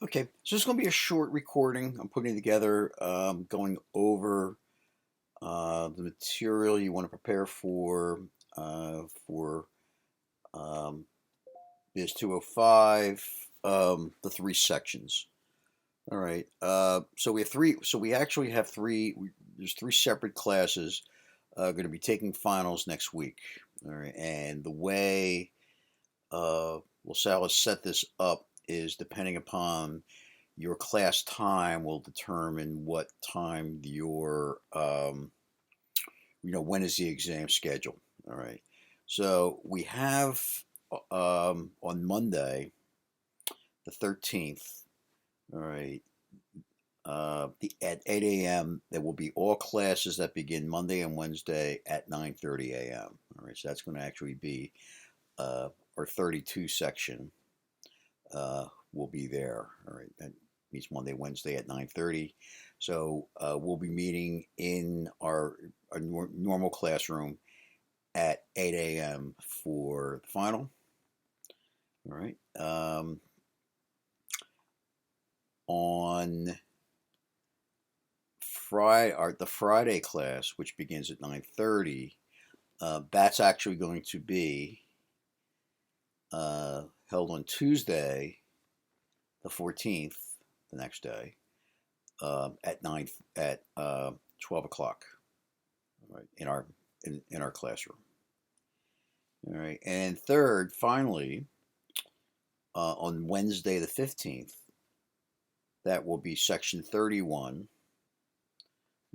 Okay, so it's going to be a short recording. I'm putting together, going over the material you want to prepare for um, BUS205, the three sections. All right. So we have three. So we actually have three. There's three separate classes going to be taking finals next week. All right, and the way LaSalle has set this up is depending upon your class time will determine what time when is the exam scheduled. All right. So we have on Monday, the 13th, all right, at 8 a.m., there will be all classes that begin Monday and Wednesday at 9:30 a.m. All right. So that's going to actually be our 32 section will be there. All right. That means Monday, Wednesday at 9:30. So we'll be meeting in our normal classroom at 8 a.m. for the final. All right. On the Friday class, which begins at 9:30, that's actually going to be held on Tuesday, the 14th, the next day, at 12 o'clock, right, in our classroom. All right, and third, finally, on Wednesday the 15th, that will be section 31.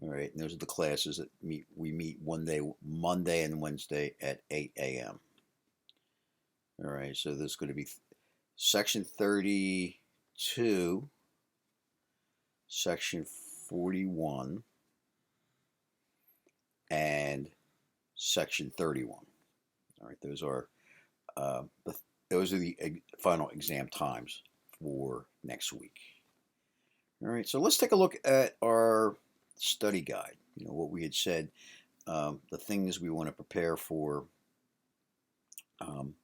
All right, and those are the classes that we meet Monday and Wednesday at 8 a.m. All right, so there's going to be section 32, section 41, and section 31. All right, uh, those are the final exam times for next week. All right, so let's take a look at our study guide. You know what we had said, the things we want to prepare um,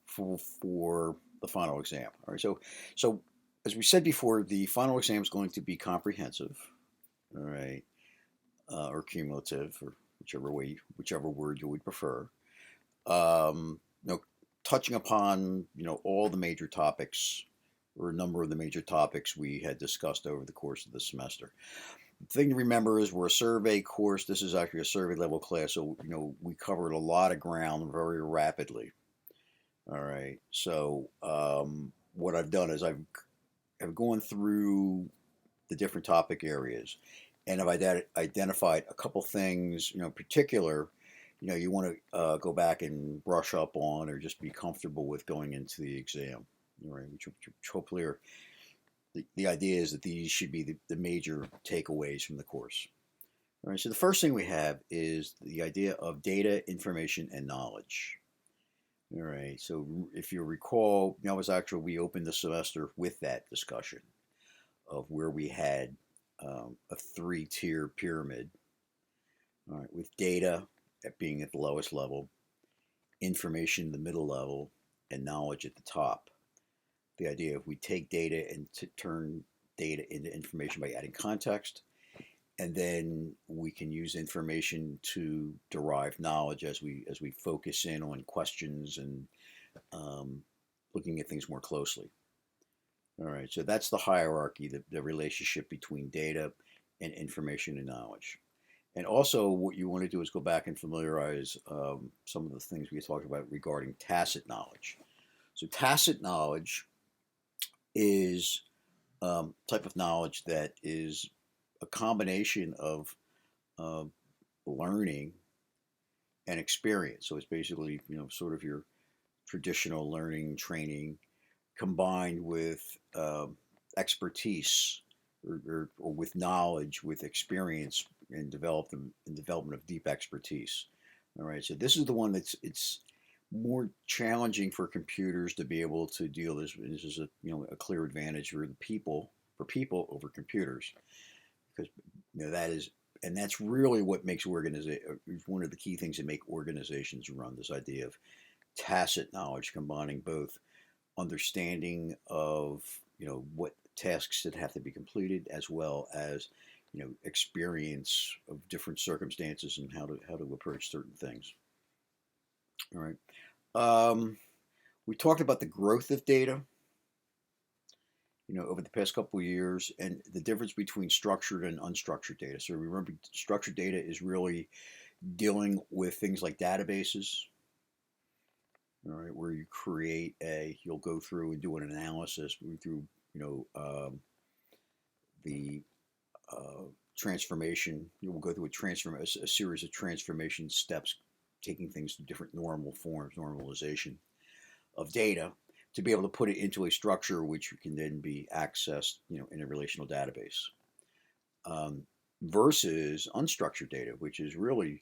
for the final exam. All right, so as we said before, the final exam is going to be comprehensive. All right, or cumulative, or whichever word you would prefer. You know, touching upon all the major topics or a number of the major topics we had discussed over the course of the semester. The thing to remember is we're a survey course. This is actually a survey level class, so we covered a lot of ground very rapidly. All right. So what I've done is I've gone through the different topic areas, and I've identified a couple things, in particular, you want to go back and brush up on, or just be comfortable with going into the exam. All right, which hopefully are the idea is that these should be the major takeaways from the course. All right. So the first thing we have is the idea of data, information, and knowledge. All right. So if you recall, that was actually we opened the semester with that discussion of where we had a three-tier pyramid. All right, with data at being at the lowest level, information the middle level, and knowledge at the top. The idea of we take data and to turn data into information by adding context, and then we can use information to derive knowledge as we focus in on questions and um, looking at things more closely. All right, so that's the hierarchy, the relationship between data and information and knowledge. And also, what you want to do is go back and familiarize some of the things we talked about regarding tacit knowledge. So, tacit knowledge is type of knowledge that is a combination of uh, learning and experience. So, it's basically sort of your traditional learning training combined with expertise or with knowledge, with experience, and development of deep expertise. All right, so this is the one it's more challenging for computers to be able to deal with. This is a clear advantage for people over computers, because that is, and that's really what makes organization one of the key things that make organizations run. This idea of tacit knowledge, combining both understanding of what tasks that have to be completed, as well as experience of different circumstances and how to approach certain things. All right. We talked about the growth of data, over the past couple of years, and the difference between structured and unstructured data. So remember, structured data is really dealing with things like databases, all right, where you'll go through and do an analysis through, the transformation. You'll go through a series of transformation steps, taking things to different normal forms, normalization of data, to be able to put it into a structure which can then be accessed, in a relational database. Versus unstructured data, which is really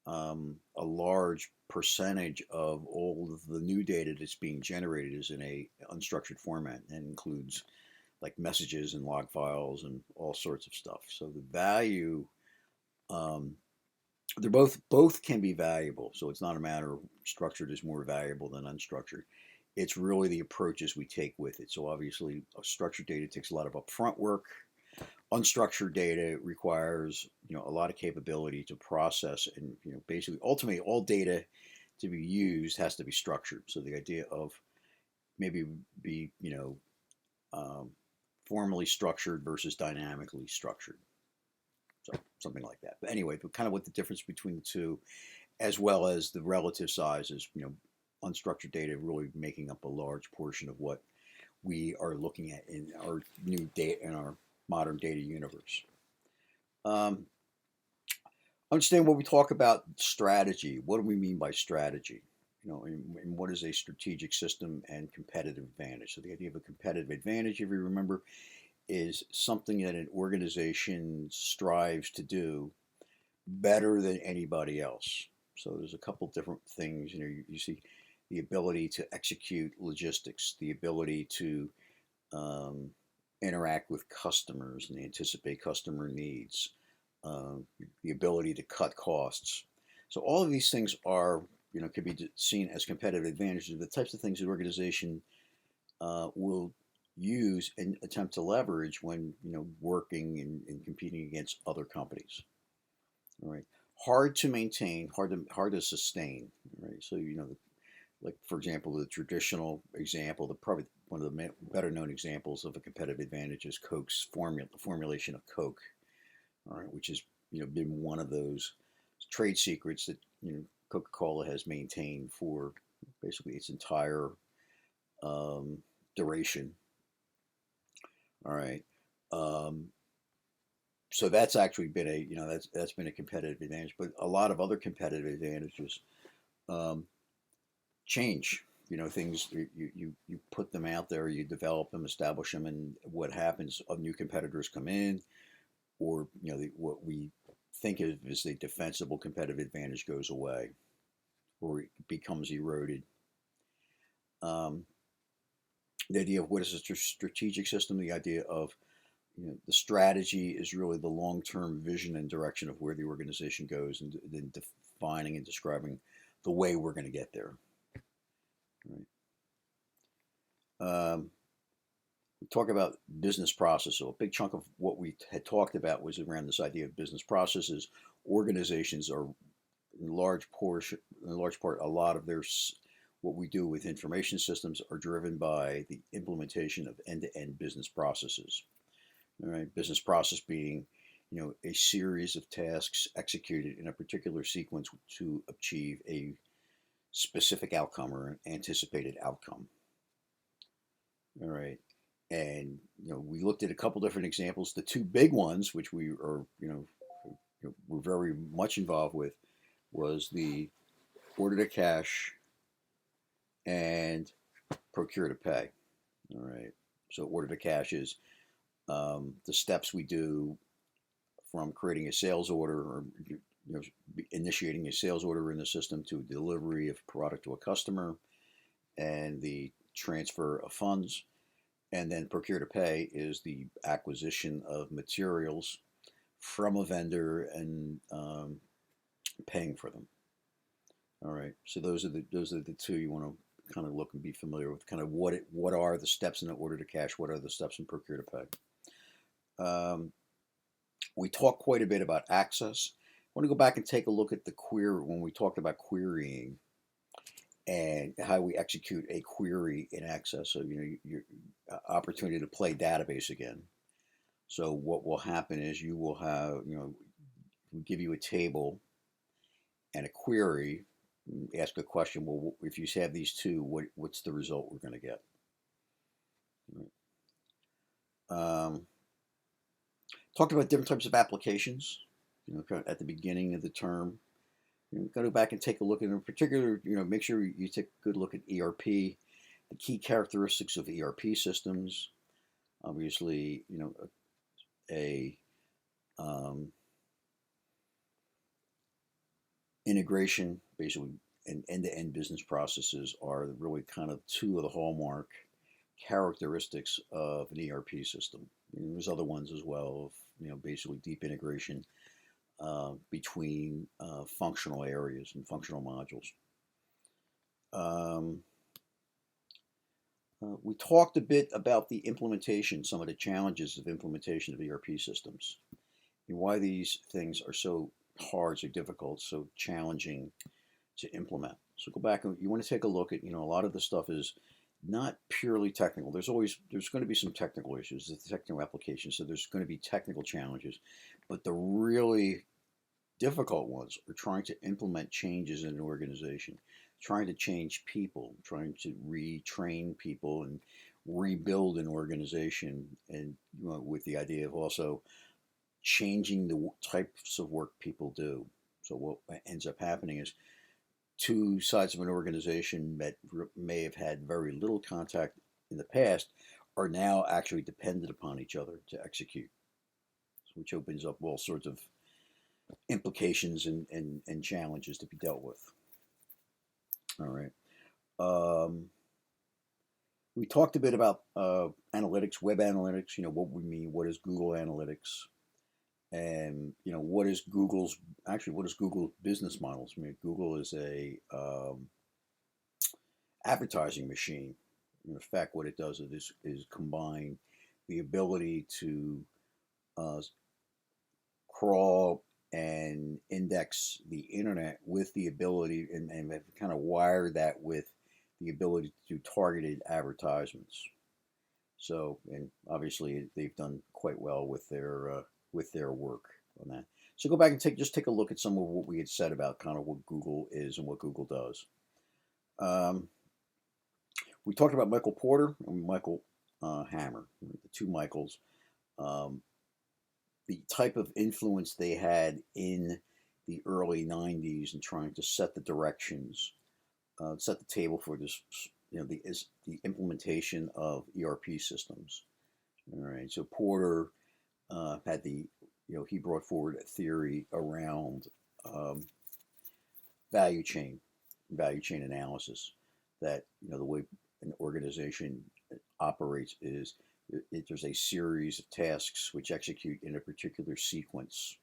a large percentage of all of the new data that's being generated is in a unstructured format, and includes like messages and log files and all sorts of stuff. So the value, they're both can be valuable. So it's not a matter of structured is more valuable than unstructured. It's really the approaches we take with it. So obviously, structured data takes a lot of upfront work. Unstructured data requires a lot of capability to process, and basically ultimately all data to be used has to be structured. So the idea of maybe be formally structured versus dynamically structured, so something like that. But anyway, but kind of what the difference between the two, as well as the relative sizes, unstructured data really making up a large portion of what we are looking at in our new data, in our modern data universe. Understand when we talk about strategy, what do we mean by strategy? And what is a strategic system and competitive advantage? So the idea of a competitive advantage, if you remember, is something that an organization strives to do better than anybody else. So there's a couple different things. You see the ability to execute logistics, the ability to interact with customers and anticipate customer needs, the ability to cut costs. So all of these things are, can be seen as competitive advantages. The types of things the organization will use and attempt to leverage when working and competing against other companies. All right, hard to maintain, hard to sustain. Right, so like for example, the traditional example, probably one of the better known examples of a competitive advantage is Coke's formulation of Coke. All right, which has been one of those trade secrets that Coca-Cola has maintained for basically its entire duration. All right, so that's actually been that's been a competitive advantage, but a lot of other competitive advantages change. Things you put them out there, you develop them, establish them, and what happens? New competitors come in, or what we think of as the defensible competitive advantage goes away, or it becomes eroded. The idea of what is a strategic system, the idea of the strategy is really the long-term vision and direction of where the organization goes, and then defining and describing the way we're going to get there. Right. We talk about business process. So a big chunk of what we had talked about was around this idea of business processes. Organizations are in large part, a lot of what we do with information systems are driven by the implementation of end-to-end business processes. All right, business process being, a series of tasks executed in a particular sequence to achieve a specific outcome or an anticipated outcome. All right. And we looked at a couple different examples. The two big ones, which we are we're very much involved with, was the order to cash and procure to pay. All right. So order to cash is the steps we do from creating a sales order, or initiating a sales order in the system, to delivery of product to a customer and the transfer of funds. And then procure to pay is the acquisition of materials from a vendor and paying for them. All right. So those are the two you want to kind of look and be familiar with kind of what are the steps in order to cash, what are the steps in procure to pay. We talked quite a bit about access. I want to go back and take a look at the query when we talked about querying and how we execute a query in Access. So, your opportunity to play database again. So what will happen is you will have, we'll give you a table and a query, ask a question. Well, if you have these two, what's the result we're going to get? Talked about different types of applications, at the beginning of the term. Go back and take a look at, in particular, make sure you take a good look at ERP, the key characteristics of ERP systems. Obviously, a integration, basically, and end-to-end business processes are really kind of two of the hallmark characteristics of an ERP system. There's other ones as well, of, basically deep integration between functional areas and functional modules. We talked a bit about the implementation, some of the challenges of implementation of ERP systems, and why these things are so hard, so difficult, so challenging to implement. So go back and you want to take a look at, a lot of the stuff is not purely technical. There's going to be some technical issues, the technical applications, so there's going to be technical challenges, but the really difficult ones are trying to implement changes in an organization, trying to change people, trying to retrain people and rebuild an organization, and with the idea of also changing the types of work people do. So what ends up happening is two sides of an organization that may have had very little contact in the past are now actually dependent upon each other to execute, which opens up all sorts of implications and challenges to be dealt with. All right. We talked a bit about analytics, web analytics, what we mean, what is Google Analytics, and what is Google's business models? I mean, Google is a advertising machine. In fact, what it does is combine the ability to crawl and index the internet with the ability, and kind of wire that with the ability to do targeted advertisements. So, and obviously they've done quite well with their work on that. So go back and take a look at some of what we had said about kind of what Google is and what Google does. We talked about Michael Porter and Michael Hammer, the two Michaels. The type of influence they had in the early 90s and trying to set the directions, set the table for this, the implementation of ERP systems. All right, so Porter had he brought forward a theory around value chain analysis, that, the way an organization operates is there's a series of tasks which execute in a particular sequence.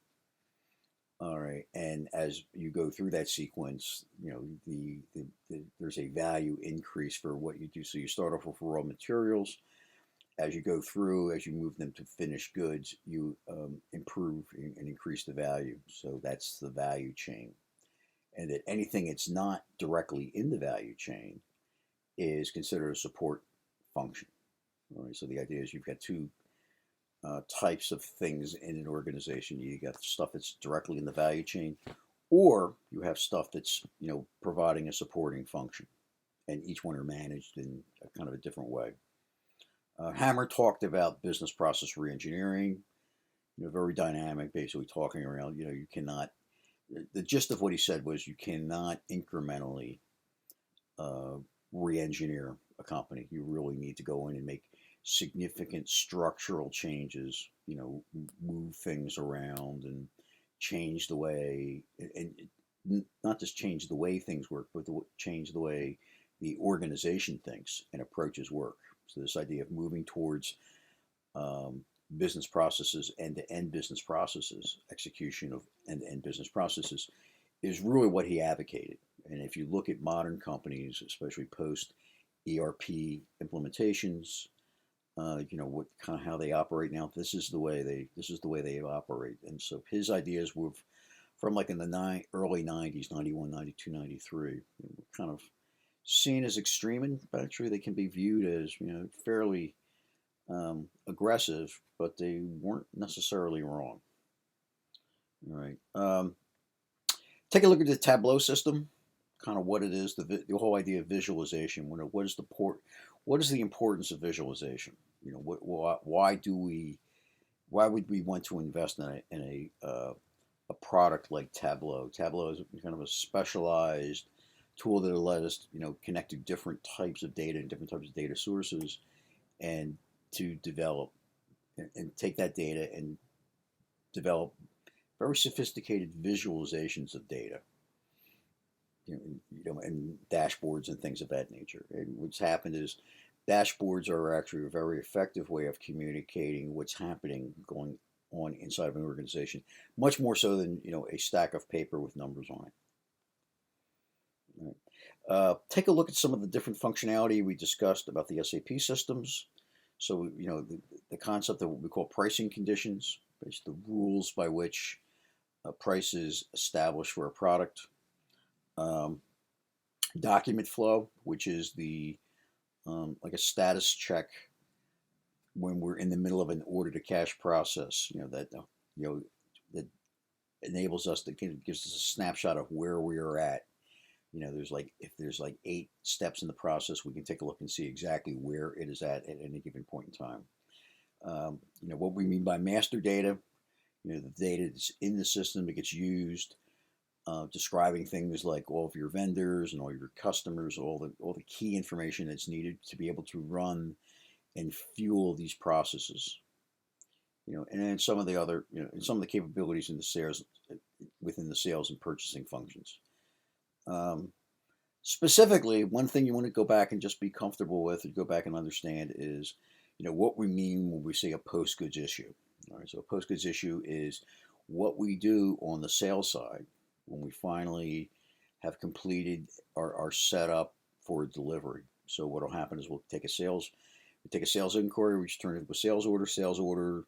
All right, and as you go through that sequence, there's a value increase for what you do. So you start off with raw materials. As you go through, as you move them to finished goods, you improve and increase the value. So that's the value chain. And that anything that's not directly in the value chain is considered a support function. All right, so the idea is you've got two types of things in an organization. You got stuff that's directly in the value chain, or you have stuff that's providing a supporting function, and each one are managed in a kind of a different way. Hammer talked about business process reengineering, very dynamic, basically talking around, you cannot, the gist of what he said was you cannot incrementally re-engineer a company. You really need to go in and make significant structural changes, move things around and change the way, and not just change the way things work, but change the way the organization thinks and approaches work. So this idea of moving towards business processes, end-to-end business processes, execution of end-to-end business processes, is really what he advocated. And if you look at modern companies, especially post ERP implementations, what kind of how they operate now. This is the way they operate. And so his ideas were from like in the early 90s, 91, 92, 93, kind of seen as extreme, and actually they can be viewed as fairly aggressive, but they weren't necessarily wrong. All right. Take a look at the Tableau system, kind of what it is, the whole idea of visualization. What is the importance of visualization? Why would we want to invest in a product like Tableau? Tableau is kind of a specialized tool that will let us connect to different types of data and different types of data sources, and to develop and take that data and develop very sophisticated visualizations of data, and dashboards and things of that nature. And what's happened is dashboards are actually a very effective way of communicating what's happening going on inside of an organization, much more so than a stack of paper with numbers on it. Take a look at some of the different functionality we discussed about the SAP systems. So the concept of what we call pricing conditions, basically the rules by which a price is established for a product. Document flow, which is the like a status check when we're in the middle of an order to cash process. That enables us to gives us a snapshot of where we are at. If there's like 8 steps in the process, we can take a look and see exactly where it is at any given point in time. What we mean by master data, the data that's in the system that gets used, describing things like all of your vendors and all your customers, all the key information that's needed to be able to run and fuel these processes. And then some of the other, and some of the capabilities in the sales within the sales and purchasing functions. Specifically, one thing you want to go back and just be comfortable with and go back and understand is, what we mean when we say a post-goods issue. All right, so a post-goods issue is what we do on the sales side when we finally have completed our setup for delivery. So what will happen is we take a sales inquiry, we turn it into a sales order. Sales order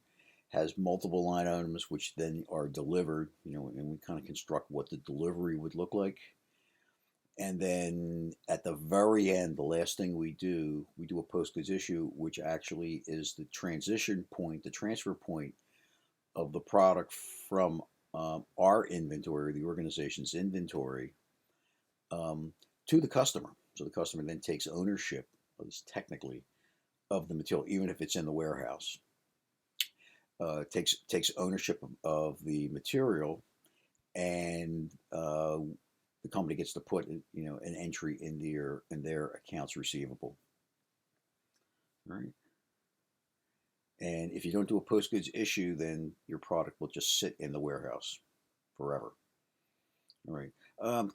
has multiple line items which then are delivered, and we kind of construct what the delivery would look like. And then at the very end, the last thing we do a post-goods issue, which actually is the transition point, the transfer point of the product from our inventory, the organization's inventory, to the customer. So the customer then takes ownership, at least technically, of the material, even if it's in the warehouse. Takes ownership of the material, and the company gets to put an entry in their accounts receivable. All right. And if you don't do a post goods issue, then your product will just sit in the warehouse forever. All right.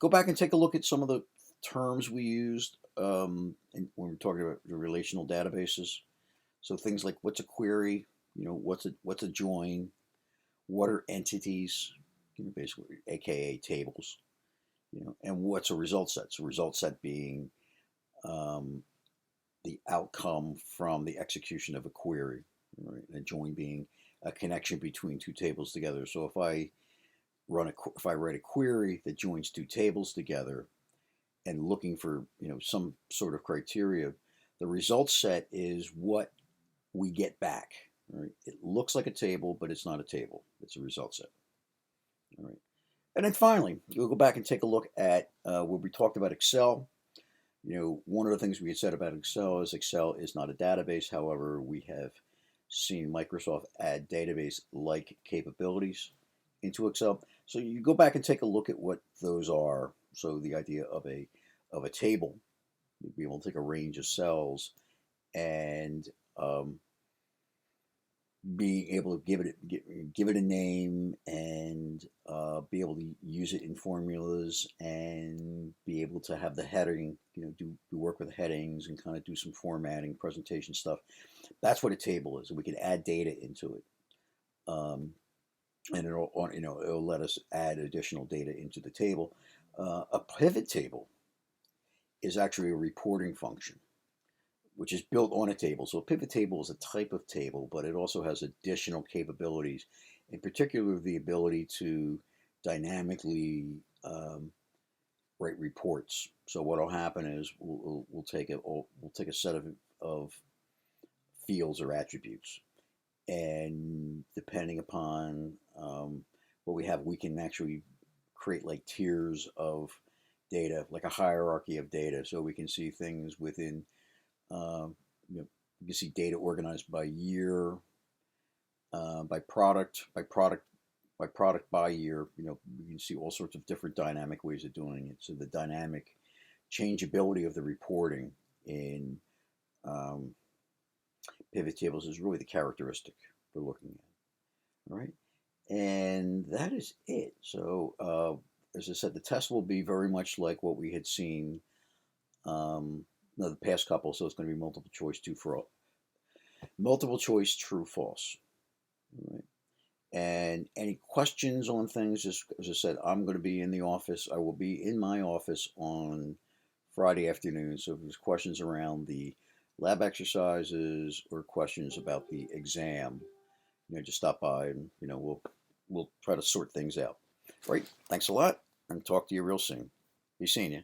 Go back and take a look at some of the terms we used when we're talking about the relational databases. So things like what's a query, what's a join, what are entities, basically, aka tables, and what's a result set. So result set being the outcome from the execution of a query, right? And a join being a connection between two tables together. So if I write a query that joins two tables together and looking for some sort of criteria, the result set is what we get back. Right? It looks like a table, but it's not a table. It's a result set. All right. And then finally, we'll go back and take a look at where we talked about Excel. One of the things we had said about Excel is not a database. However, we have seen Microsoft add database-like capabilities into Excel. So you go back and take a look at what those are. So the idea of a table, you'd be able to take a range of cells and being able to give it a name and be able to use it in formulas and be able to have the heading, do work with headings and kind of do some formatting, presentation stuff. That's what a table is. We can add data into it, and it'll let us add additional data into the table. A pivot table is actually a reporting function, which is built on a table. So a pivot table is a type of table, but it also has additional capabilities, in particular the ability to dynamically write reports. So what will happen is we'll take a set of fields or attributes, and depending upon what we have, we can actually create like tiers of data, like a hierarchy of data. So we can see things within, you know, you can see data organized by year, by product, by year. You know, you can see all sorts of different dynamic ways of doing it. So the dynamic changeability of the reporting in pivot tables is really the characteristic we're looking at. All right, and that is it. So as I said, the test will be very much like what we had seen the past couple. So it's going to be multiple choice multiple choice true false. All right. And any questions on things, just as I said, I'm going to be in the office. I will be in my office on Friday afternoon. So if there's questions around the lab exercises or questions about the exam, just stop by and we'll try to sort things out. All right. Thanks a lot, and talk to you real soon. Be seeing you.